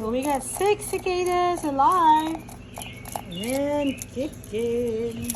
So we got 6 cicadas alive and kicking.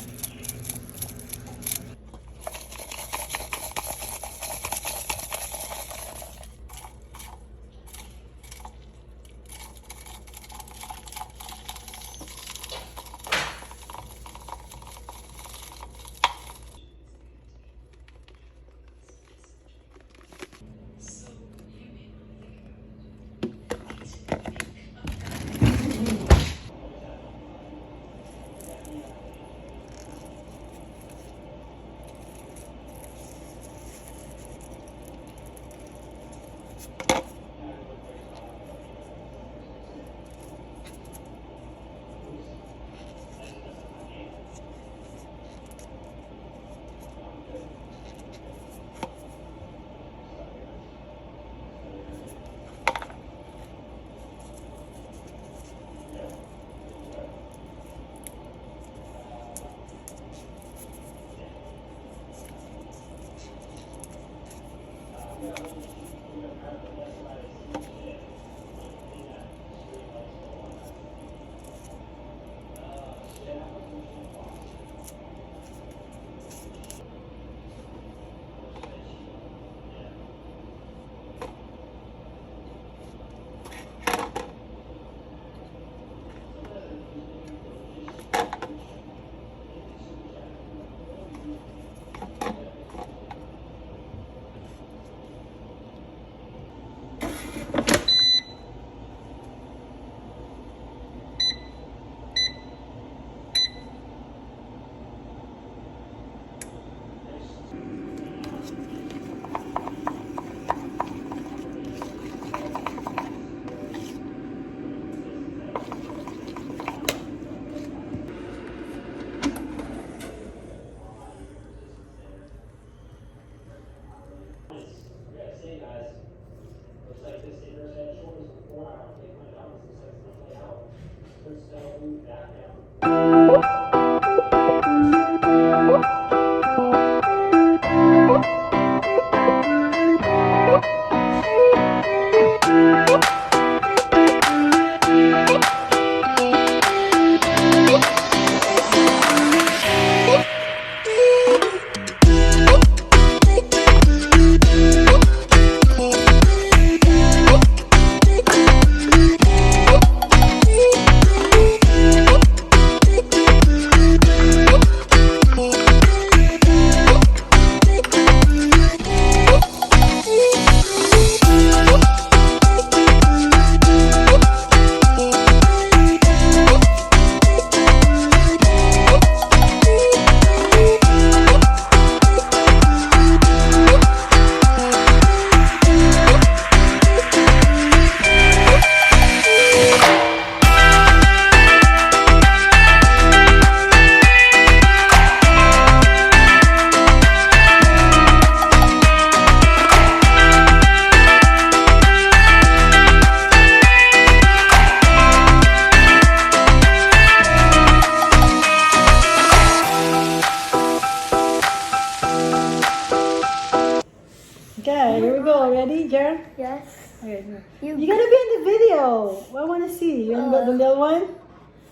Okay, here we go. Ready, Jared? Yes. Okay, you gotta be in the video. I want to see. You want the little one?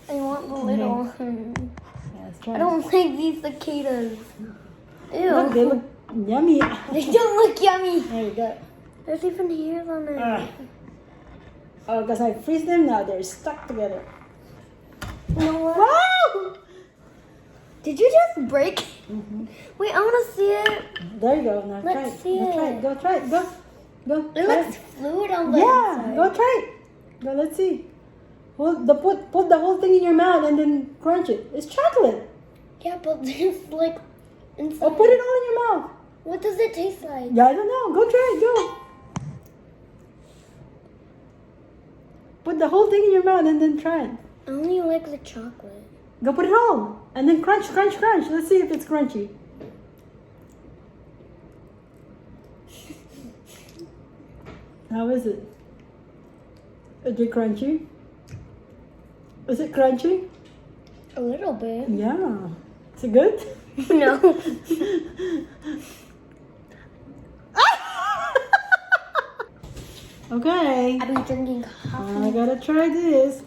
I want the little one. Yeah, let's try. I don't like these cicadas. Ew. Look, they look yummy. They don't look yummy. There you go. There's even hairs on it. Oh, because I freeze them now. They're stuck together. You know what? Wow! Did you just break? Mm-hmm. Wait, I want to see it. There you go. Now try Let's it. see Go try it. it. Go try it. Go. Go. It try looks fluid on the Yeah. inside. Go try it. Go. Let's see. Put the whole thing in your mouth and then crunch it. It's chocolate. Yeah, but there's like inside. Oh, put it all in your mouth. What does it taste like? Yeah, I don't know. Go try it. Go. Put the whole thing in your mouth and then try it. I only like the chocolate. Go put it all. And then crunch, crunch, crunch. Let's see if it's crunchy. How is it? Is it crunchy? Is it crunchy? A little bit. Yeah. Is it good? No. Okay. I've been drinking I coffee. gotta try this.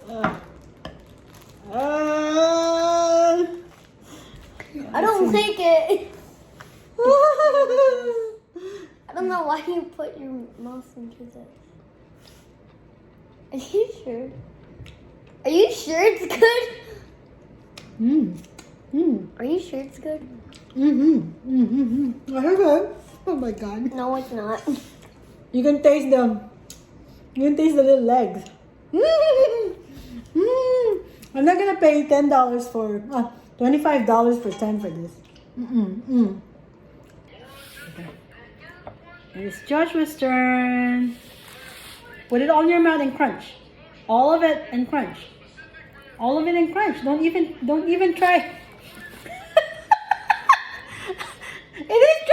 I don't like it. I don't know why you put your mouth into this. Are you sure? Are you sure it's good? Are you sure it's good? Okay. Oh my god. No, it's not. You can taste the little legs. I'm not gonna pay $10 for $25 for 10 for this. Okay. It's Joshua's turn. Put it all in your mouth and crunch. All of it and crunch. All of it and crunch. Don't even try. It is